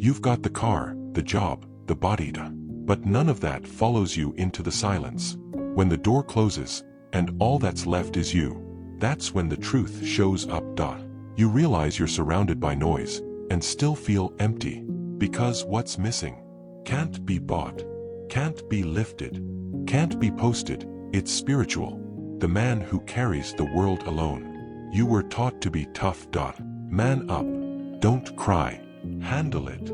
You've got the car, the job, the body, but none of that follows you into the silence. When the door closes, and all that's left is you, that's when the truth shows up. You realize you're surrounded by noise, and still feel empty, because what's missing can't be bought, can't be lifted, can't be posted. It's spiritual. The man who carries the world alone. You were taught to be tough. Man up. Don't cry. Handle it.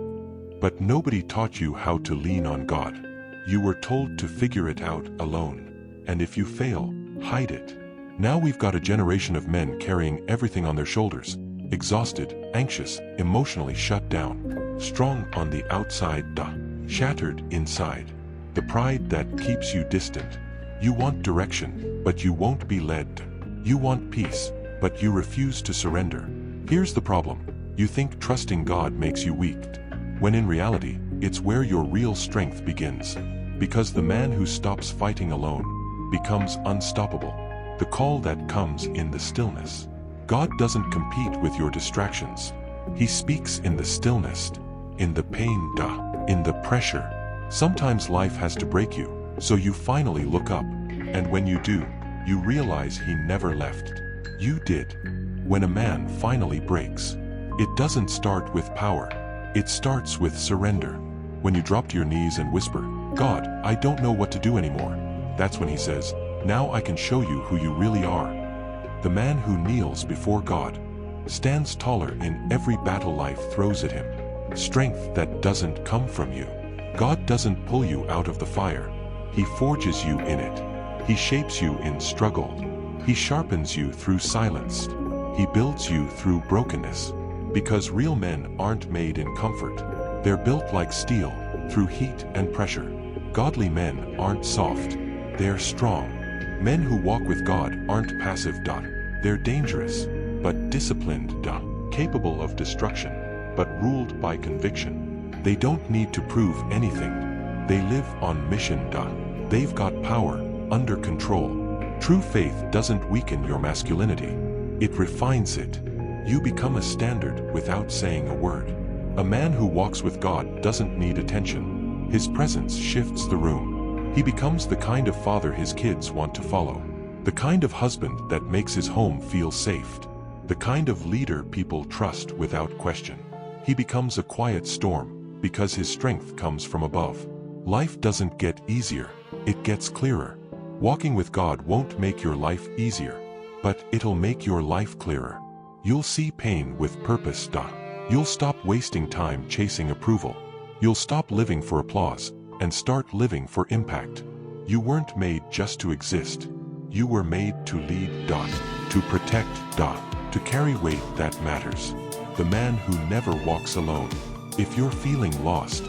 But nobody taught you how to lean on God. You were told to figure it out alone. And if you fail, hide it. Now we've got a generation of men carrying everything on their shoulders, exhausted, anxious, emotionally shut down, strong on the outside, shattered inside. The pride that keeps you distant. You want direction, but you won't be led. You want peace, but you refuse to surrender. Here's the problem. You think trusting God makes you weak, when in reality, it's where your real strength begins. Because the man who stops fighting alone becomes unstoppable. The call that comes in the stillness. God doesn't compete with your distractions. He speaks in the stillness, in the pain, in the pressure. Sometimes life has to break you, so you finally look up. And when you do, you realize he never left. You did. When a man finally breaks, it doesn't start with power. It starts with surrender. When you drop to your knees and whisper, "God, I don't know what to do anymore," that's when he says, "Now I can show you who you really are." The man who kneels before God stands taller in every battle life throws at him. Strength that doesn't come from you. God doesn't pull you out of the fire. He forges you in it. He shapes you in struggle. He sharpens you through silence. He builds you through brokenness. Because real men aren't made in comfort. They're built like steel, through heat and pressure. Godly men aren't soft. They're strong. Men who walk with God aren't passive. They're dangerous, but disciplined. Capable of destruction, but ruled by conviction. They don't need to prove anything. They live on mission. They've got power, under control. True faith doesn't weaken your masculinity. It refines it. You become a standard without saying a word. A man who walks with God doesn't need attention. His presence shifts the room. He becomes the kind of father his kids want to follow. The kind of husband that makes his home feel safe. The kind of leader people trust without question. He becomes a quiet storm, because his strength comes from above. Life doesn't get easier, it gets clearer. Walking with God won't make your life easier, but it'll make your life clearer. You'll see pain with purpose. You'll stop wasting time chasing approval. You'll stop living for applause, and start living for impact. You weren't made just to exist. You were made to lead. To protect. To carry weight that matters. The man who never walks alone. If you're feeling lost,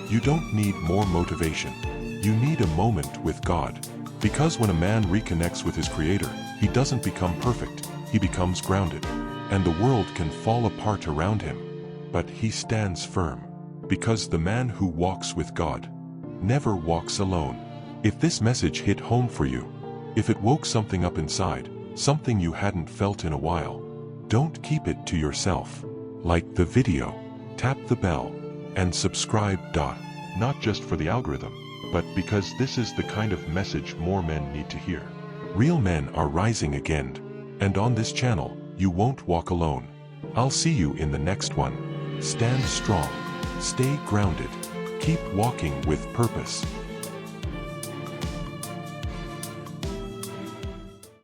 you don't need more motivation. You need a moment with God. Because when a man reconnects with his Creator, he doesn't become perfect, he becomes grounded. And the world can fall apart around him. But he stands firm. Because the man who walks with God never walks alone. If this message hit home for you, if it woke something up inside, something you hadn't felt in a while, don't keep it to yourself. Like the video, tap the bell, and subscribe. Not just for the algorithm, but because this is the kind of message more men need to hear. Real men are rising again. And on this channel, you won't walk alone. I'll see you in the next one. Stand strong. Stay grounded. Keep walking with purpose.